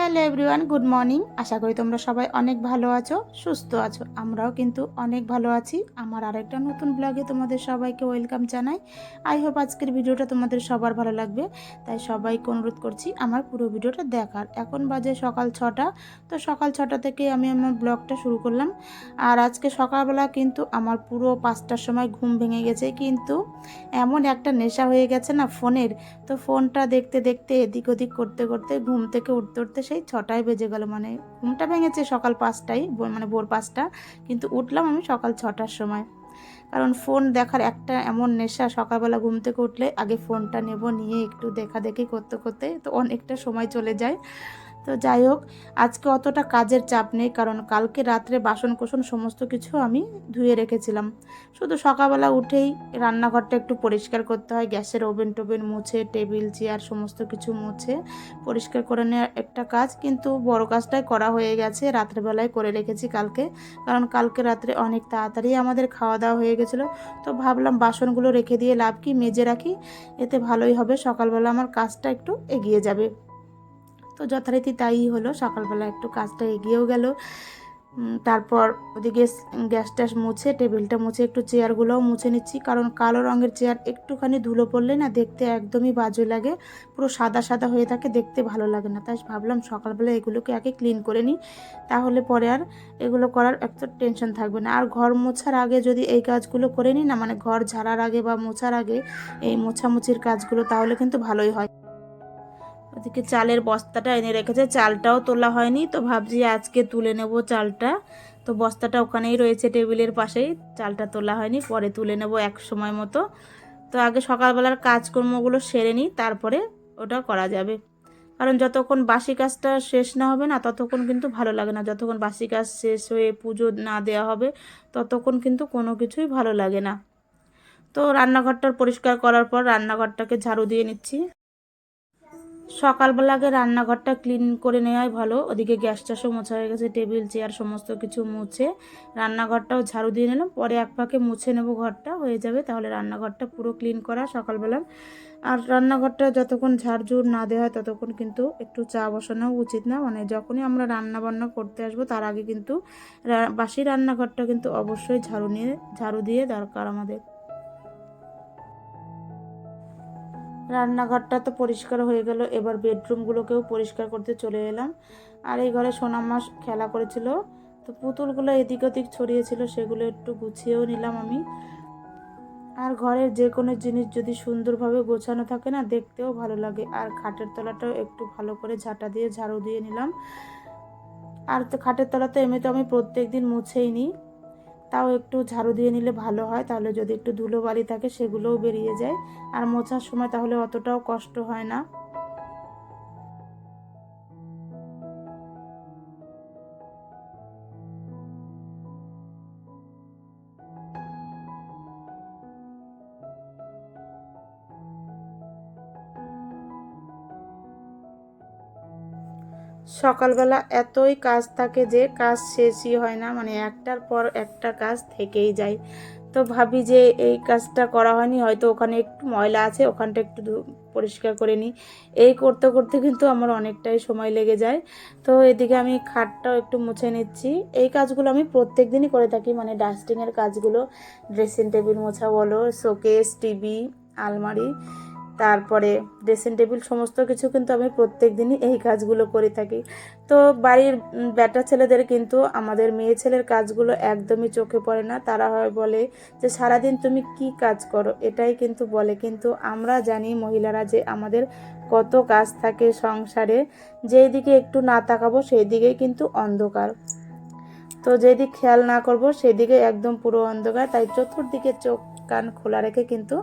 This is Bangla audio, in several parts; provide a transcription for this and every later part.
Hello everyone, good morning. আশা করি তোমরা সবাই অনেক ভালো আছো, সুস্থ আছো। আমরাও কিন্তু অনেক ভালো আছি। আমার আরেকটা নতুন ব্লগে তোমাদের সবাইকে ওয়েলকাম জানাই। আই হোপ আজকের ভিডিওটা তোমাদের সবার ভালো লাগবে, তাই সবাইকে অনুরোধ করছি আমার পুরো ভিডিওটা দেখার। এখন বাজে সকাল 6টা। তো সকাল 6টা থেকে আমি আমার ব্লগটা শুরু করলাম। আর আজকে সকালবেলা কিন্তু আমার পুরো 5টার সময় ঘুম ভেঙে গেছে, কিন্তু এমন একটা নেশা হয়ে গেছে না ফোনের। তো ফোনটা দেখতে দেখতে এদিক ওদিক করতে করতে ঘুম থেকে উঠতে উঠতে সেই 6টায় বেজে গেল। মানে ঘুমটা ভেঙেছে সকাল 5টায়, মানে ভোর 5টা, কিন্তু উঠলাম আমি সকাল 6টার সময়। কারণ ফোন দেখার একটা এমন নেশা, সকালবেলা ঘুম থেকে উঠলে আগে ফোনটা নেব, নিয়ে একটু দেখা দেখি করতে করতে তো অনেকটা সময় চলে যায়। তো যাই হোক, আজকে অতটা কাজের চাপ নেই, কারণ কালকে রাত্রে বাসন কোসন সমস্ত কিছু আমি ধুয়ে রেখেছিলাম। শুধু সকালবেলা উঠেই রান্নাঘরটা একটু পরিষ্কার করতে হয়, গ্যাসের ওভেন টোভেন মুছে, টেবিল চেয়ার সমস্ত কিছু মুছে পরিষ্কার করে নেওয়ার একটা কাজ, কিন্তু বড় কাজটাই করা হয়ে গেছে, রাত্রেবেলায় করে রেখেছি কালকে। কারণ কালকে রাত্রে অনেক তাড়াতাড়ি আমাদের খাওয়া দাওয়া হয়ে গেছিলো। তো ভাবলাম বাসনগুলো রেখে দিয়ে লাভ কি, মেজে রাখি, এতে ভালোই হবে, সকালবেলা আমার কাজটা একটু এগিয়ে যাবে। তো যথারীতি তাই হলো, সকালবেলা একটু কাজটা এগিয়েও গেল। তারপর ওদিকে গ্যাস ট্যাস মুছে, টেবিলটা মুছে, একটু চেয়ারগুলোও মুছে নিচ্ছি, কারণ কালো রঙের চেয়ার একটুখানি ধুলো পড়লে না দেখতে একদমই বাজে লাগে, পুরো সাদা সাদা হয়ে থাকে, দেখতে ভালো লাগে না। তাই ভাবলাম সকালবেলা এগুলোকে আগে ক্লিন করে নিই, তাহলে পরে আর এগুলো করার একটা টেনশন থাকবে না। আর ঘর মোছার আগে যদি এই কাজগুলো করে নিই না, মানে ঘর ঝাড়ার আগে বা মোছার আগে এই মোছামুছির কাজগুলো, তাহলে কিন্তু ভালোই হয়। ওদিকে চালের বস্তাটা এনে রেখেছে, চালটাও তোলা হয়নি, তো ভাবছি আজকে তুলে নেব চালটা। তো বস্তাটা ওখানেই রয়েছে টেবিলের পাশেই, চালটা তোলা হয়নি, পরে তুলে নেব এক সময় মতো। তো আগে সকালবেলার কাজকর্মগুলো সেরে নিই, তারপরে ওটা করা যাবে। কারণ যতক্ষণ বাসি কাজটা শেষ না হবে না, ততক্ষণ কিন্তু ভালো লাগে না। যতক্ষণ বাসি কাজ শেষ হয়ে পুজো না দেওয়া হবে, ততক্ষণ কিন্তু কোনো কিছুই ভালো লাগে না। তো রান্নাঘরটা পরিষ্কার করার পর রান্নাঘরটাকে ঝাড়ু দিয়ে নিচ্ছি। সকালবেলা আগে রান্নাঘরটা ক্লিন করে নেওয়াই ভালো। ওদিকে গ্যাস ট্যাসও মোছা হয়ে গেছে, টেবিল চেয়ার সমস্ত কিছু মুছে রান্নাঘরটাও ঝাড়ু দিয়ে নিলাম, পরে এক পাকে মুছে নেব, ঘরটা হয়ে যাবে, তাহলে রান্নাঘরটা পুরো ক্লিন করা সকালবেলা। আর রান্নাঘরটা যতক্ষণ ঝাড়ঝুড় না দেওয়া হয় ততক্ষণ কিন্তু একটু চা বসানো উচিত না। মানে যখনই আমরা রান্না বান্না করতে আসবো তার আগে কিন্তু বাসি রান্নাঘরটা কিন্তু অবশ্যই ঝাড়ু দিয়ে দরকার আমাদের। রান্নাঘরটা তো পরিষ্কার হয়ে গেল, এবার বেডরুমগুলোকেও পরিষ্কার করতে চলে এলাম। আর এই ঘরে সোনামা খেলা করেছিল, তো পুতুলগুলো এদিক ওদিক ছড়িয়েছিল, সেগুলো একটু গুছিয়েও নিলাম আমি। আর ঘরের যে কোনো জিনিস যদি সুন্দরভাবে গোছানো থাকে না, দেখতেও ভালো লাগে। আর খাটের তলাটাও একটু ভালো করে ঝাঁটা দিয়ে ঝাড়ু দিয়ে নিলাম। আর তো খাটের তলা তো এমনিতে আমি প্রত্যেক দিন মুছেই নিই, তাও একটু ঝাড়ু দিয়ে নিলে ভালো হয়, তাহলে যদি একটু ধুলো বালি থাকে সেগুলোও বেরিয়ে যায়, আর মোছার সময় তাহলে অতটাও কষ্ট হয় না। সকালবেলা এতই কাজ থাকে যে কাজ শেষই হয় না, মানে একটার পর একটা কাজ থেকেই যায়। তো ভাবি যে এই কাজটা করা হয়নি, হয়তো ওখানে একটু ময়লা আছে, ওখানটা একটু পরিষ্কার করে নিই। এই করতে করতে কিন্তু আমার অনেকটাই সময় লেগে যায়। তো এদিকে আমি খাটটাও একটু মুছে নিচ্ছি। এই কাজগুলো আমি প্রত্যেক দিনই করে থাকি, মানে ডাস্টিংয়ের কাজগুলো, ড্রেসিং টেবিল মোছা বলো, শোকেস, টিভি, আলমারি, তারপরে ড্রেসিং টেবিল, সমস্ত কিছু কিন্তু আমি প্রত্যেক দিনই এই কাজগুলো করে থাকি। তো বাড়ির বেটা ছেলেদের কিন্তু আমাদের মেয়ে ছেলের কাজগুলো একদমই চোখে পড়ে না। তারা হয় বলে যে সারাদিন তুমি কি কাজ করো, এটাই কিন্তু বলে, কিন্তু আমরা জানি মহিলারা যে আমাদের কত কাজ থাকে সংসারে, যেই দিকে একটু না তাকাবো সেই দিকেই কিন্তু অন্ধকার। তো যেদিক খেয়াল না করব সেদিকে একদম পুরো অন্ধকার। তাই চতুর্দিকে চোখ কান খোলা রেখে কিন্তু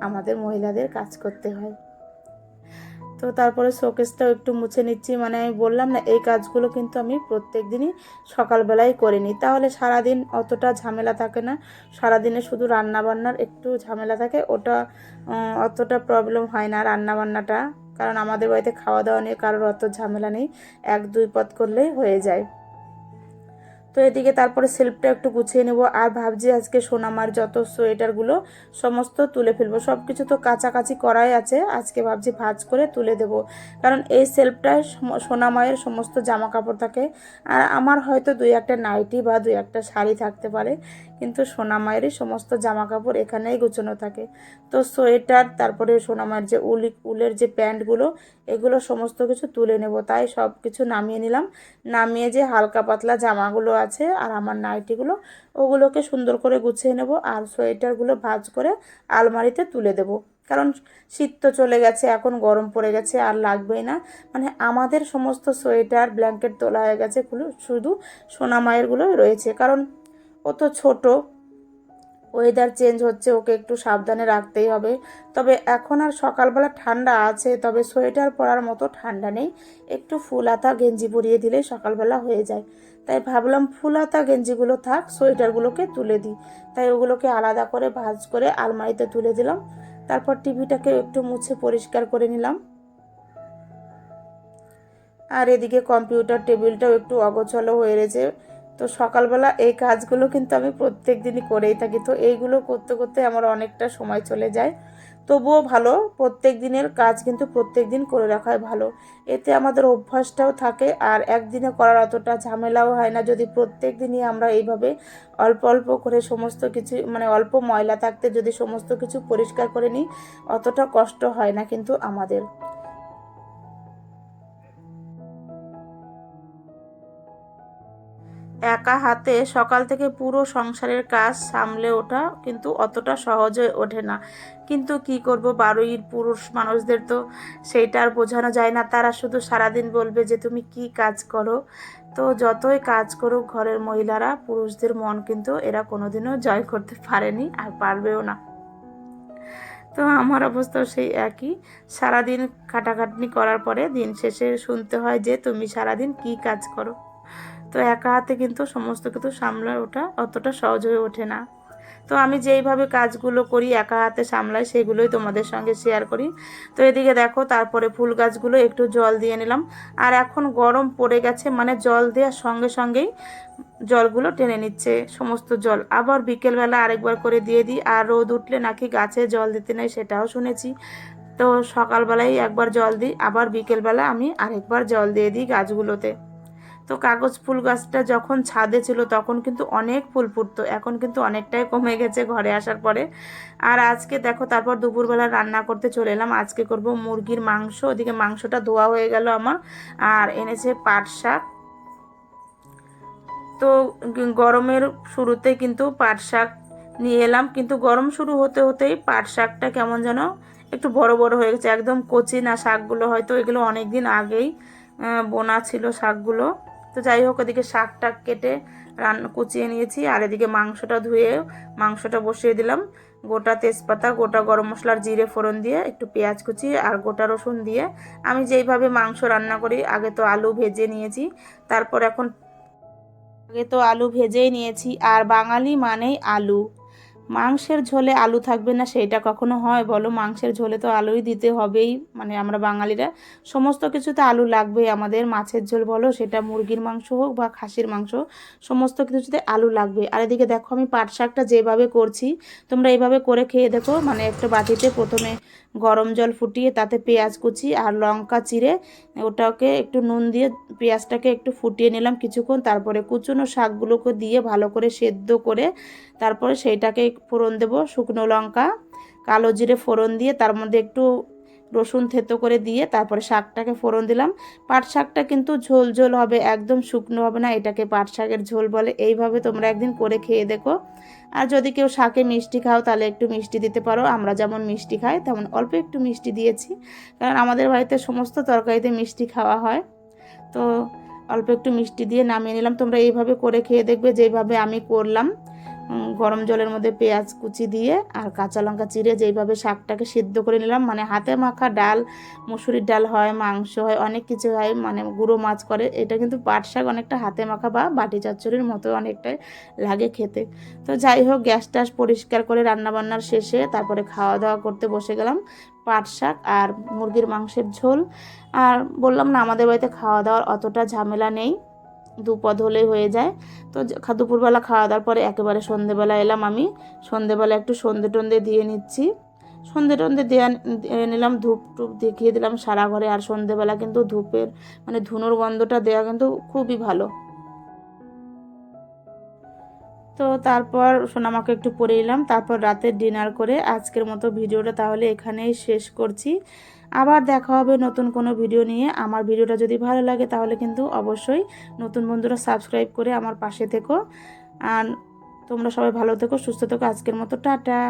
আমাদের মহিলাদের কাজ করতে হয়। তো তারপরে শোকেসটাও একটু মুছে নিচ্ছি, মানে আমি বললাম না এই কাজগুলো কিন্তু আমি প্রত্যেক দিনই সকালবেলায় করে নিই, তাহলে সারাদিন অতটা ঝামেলা থাকে না। সারাদিনে শুধু রান্নাবান্নার একটু ঝামেলা থাকে, ওটা অতটা প্রবলেম হয় না রান্নাবান্নাটা, কারণ আমাদের বাড়িতে খাওয়া দাওয়া নিয়ে কারোর অত ঝামেলা নেই, এক দুই পদ করলেই হয়ে যায়। তো এদিকে তারপরে সেলফটা একটু গুছিয়ে নেব, আর ভাবছি আজকে সোনামার যত সোয়েটারগুলো সমস্ত তুলে ফেলবো। সব কিছু তো কাছাকাছি করাই আছে, আজকে ভাবছি ভাঁজ করে তুলে দেব, কারণ এই সেলফটায় সোনামায়ের সমস্ত জামা কাপড় থাকে। আর আমার হয়তো দুই একটা নাইটি বা দুই একটা শাড়ি থাকতে পারে, কিন্তু সোনামায়েরই সমস্ত জামা কাপড় এখানেই গোছানো থাকে। তো সোয়েটার, তারপরে সোনামায়ের যে উলের যে প্যান্টগুলো, এগুলো সমস্ত কিছু তুলে নেব। তাই সব কিছু নামিয়ে নিলাম। নামিয়ে যে হালকা পাতলা জামাগুলো আছে আর আমার নাইটিগুলো, ওগুলোকে সুন্দর করে গুছিয়ে নেব, আর সোয়েটারগুলো ভাঁজ করে আলমারিতে তুলে দেব। কারণ শীত তো চলে গেছে, এখন গরম পড়ে গেছে, আর লাগবেই না। মানে আমাদের সমস্ত সোয়েটার ব্ল্যাঙ্কেট তোলা হয়ে গেছে, শুধু সোনামায়েরগুলোই রয়েছে। কারণ ও তো ছোটো, ওয়েদার চেঞ্জ হচ্ছে, ওকে একটু সাবধানে রাখতেই হবে। তবে এখন আর সকালবেলা ঠান্ডা আছে, তবে সোয়েটার পরার মতো ঠান্ডা নেই। একটু ফুল হাতা গেঞ্জি পরিয়ে দিলেই সকালবেলা হয়ে যায়। তাই ভাবলাম ফুল হাতা গেঞ্জিগুলো থাক, সোয়েটারগুলোকে তুলে দিই। তাই ওগুলোকে আলাদা করে ভাঁজ করে আলমারিতে তুলে দিলাম। তারপর টিভিটাকে একটু মুছে পরিষ্কার করে নিলাম। আর এদিকে কম্পিউটার টেবিলটাও একটু অগোছালো হয়ে রয়েছে। তো সকালবেলা এই কাজগুলো কিন্তু আমি প্রত্যেক দিনই করেই থাকি। তো এইগুলো করতে করতে আমার অনেকটা সময় চলে যায়। তবুও ভালো, প্রত্যেক দিনের কাজ কিন্তু প্রত্যেক দিন করে রাখাই ভালো। এতে আমাদের অভ্যাসটাও থাকে, আর একদিনে করার অতটা ঝামেলাও হয় না। যদি প্রত্যেক দিনই আমরা এইভাবে অল্প অল্প করে সমস্ত কিছু, মানে অল্প ময়লা থাকতে যদি সমস্ত কিছু পরিষ্কার করে নিই, অতটা কষ্ট হয় না কিন্তু আমাদের। একা হাতে সকাল থেকে পুরো সংসারের কাজ সামলে ওঠা কিন্তু অতটা সহজ হয়ে ওঠে না। কিন্তু কি করব, বাড়ির পুরুষ মানুষদের তো সেইটা আর বোঝানো যায় না। তারা শুধু সারাদিন বলবে যে তুমি কি কাজ করো। তো যতই কাজ করুক ঘরের মহিলারা, পুরুষদের মন কিন্তু এরা কোনোদিনও জয় করতে পারেনি, আর পারবেও না। তো আমার অবস্থাও সেই একই। সারাদিন খাটাখাটনি করার পরে দিন শেষে শুনতে হয় যে তুমি সারাদিন কি কাজ করো। তো একা হাতে কিন্তু সমস্ত কিছু সামলায় ওঠা অতটা সহজ হয়ে ওঠে না। তো আমি যেইভাবে কাজগুলো করি একা হাতে সামলাই, সেগুলোই তোমাদের সঙ্গে শেয়ার করি। তো এদিকে দেখো, তারপরে ফুল গাছগুলো একটু জল দিয়ে নিলাম। আর এখন গরম পড়ে গেছে, মানে জল দেওয়ার সঙ্গে সঙ্গেই জলগুলো টেনে নিচ্ছে সমস্ত জল। আবার বিকেলবেলা আরেকবার করে দিয়ে দিই। আর রোদ উঠলে নাকি গাছে জল দিতে নেই, সেটাও শুনেছি। তো সকালবেলায় একবার জল দিই, আবার বিকেলবেলা আমি আরেকবার জল দিয়ে দিই গাছগুলোতে। তো কাগজ ফুল গাছটা যখন ছাদে ছিল তখন কিন্তু অনেক ফুল ফুটতো, এখন কিন্তু অনেকটাই কমে গেছে ঘরে আসার পরে। আর আজকে দেখো, তারপর দুপুরবেলা রান্না করতে চলে এলাম। আজকে করব মুরগির মাংস। ওদিকে মাংসটা ধোয়া হয়ে গেল আমার। আর এনেছে পাট শাক। তো গরমের শুরুতে কিন্তু পাট শাক নিয়ে এলাম, কিন্তু গরম শুরু হতে হতেই পাট শাকটা কেমন যেন একটু বড় বড় হয়ে গেছে, একদম কচি না শাকগুলো, হয়তো এগুলো অনেক দিন আগেই বোনা ছিল শাকগুলো। তো যাই হোক, এদিকে শাকটা কেটে কুচিয়ে নিয়েছি, আর এদিকে মাংসটা ধুয়ে মাংসটা বসিয়ে দিলাম। গোটা তেজপাতা, গোটা গরম মশলার জিরে ফোড়ন দিয়ে, একটু পেঁয়াজ কুচি আর গোটা রসুন দিয়ে আমি যেইভাবে মাংস রান্না করি, আগে তো আলু ভেজে নিয়েছি। তারপর এখন আগে তো আলু ভেজেই নিয়েছি, আর বাঙালি মানেই আলু। মাংসের ঝোলে আলু থাকবে না সেইটা কখনো হয় বলো? মাংসের ঝোলে তো আলুই দিতে হবেই, মানে আমরা বাঙালিরা সমস্ত কিছুতে আলু লাগবেই আমাদের। মাছের ঝোল বলো, সেটা মুরগির মাংস হোক বা খাসির মাংস, সমস্ত কিছুতে আলু লাগবে। আর এদিকে দেখো, আমি পাট শাকটা যেভাবে করছি তোমরা এইভাবে করে খেয়ে দেখো। মানে একটা বাটিতে প্রথমে গরম জল ফুটিয়ে তাতে পেঁয়াজ কুচি আর লঙ্কা চিড়ে ওটাকে একটু নুন দিয়ে পেঁয়াজটাকে একটু ফুটিয়ে নিলাম কিছুক্ষণ। তারপরে কুচনো শাকগুলোকে দিয়ে ভালো করে সেদ্ধ করে তারপরে সেইটাকে ফোড়ন দেব, শুকনো লঙ্কা কালো জিরে ফোড়ন দিয়ে তার মধ্যে একটু রসুন থেতো করে দিয়ে তারপরে শাকটাকে ফোড়ন দিলাম। পাট শাকটা কিন্তু ঝোল ঝোল হবে, একদম শুকনো হবে না, এটাকে পাট শাকের ঝোল বলে। এইভাবে তোমরা একদিন করে খেয়ে দেখো। আর যদি কেউ শাকে মিষ্টি খাও তাহলে একটু মিষ্টি দিতে পারো। আমরা যেমন মিষ্টি খাই তেমন অল্প একটু মিষ্টি দিয়েছি, কারণ আমাদের বাড়িতে সমস্ত তরকারিতে মিষ্টি খাওয়া হয়। তো অল্প একটু মিষ্টি দিয়ে নামিয়ে নিলাম। তোমরা এইভাবে করে খেয়ে দেখবে যেইভাবে আমি করলাম। গরম জলের মধ্যে পেঁয়াজ কুচি দিয়ে আর কাঁচা লঙ্কা চিড়ে যেইভাবে শাকটাকে সিদ্ধ করে নিলাম। মানে হাতে মাখা ডাল, মুসুরির ডাল হয়, মাংস হয়, অনেক কিছু হয়, মানে গুঁড়ো মাছ করে। এটা কিন্তু পাট শাক অনেকটা হাতে মাখা বা বাটি চচ্চড়ির মতো অনেকটাই লাগে খেতে। তো যাই হোক, গ্যাস ট্যাস পরিষ্কার করে রান্নাবান্নার শেষে তারপরে খাওয়া দাওয়া করতে বসে গেলাম। পাট শাক আর মুরগির মাংসের ঝোল। আর বললাম না, আমাদের বাড়িতে খাওয়া দাওয়ার অতটা ঝামেলা নেই। দুপদ হলেই হয়ে যায়। তো দুপুরবেলা খাওয়া দাওয়ার পরে একেবারে সন্ধেবেলা এলাম আমি। সন্ধেবেলা একটু সন্ধে টন্ধে দিয়ে নিচ্ছি। সন্ধে টন্ধে দিয়ে নিলাম, ধূপ টুপ দেখিয়ে দিলাম সারা ঘরে। আর সন্ধেবেলা কিন্তু ধূপের মানে ধুনোর গন্ধটা দেওয়া কিন্তু খুবই ভালো। তো তারপর সোনামাকে একটু পরে নিলাম, তারপর রাতে ডিনার করে আজকের মতো ভিডিওটা তাহলে এখানেই শেষ করছি। আবার দেখা হবে নতুন কোনো ভিডিও নিয়ে। আমার ভিডিওটা যদি ভালো লাগে তাহলে কিন্তু অবশ্যই নতুন বন্ধুরা সাবস্ক্রাইব করে আমার পাশে থেকো। আর তোমরা সবাই ভালো থেকো, সুস্থ থেকো। আজকের মতো টাটা।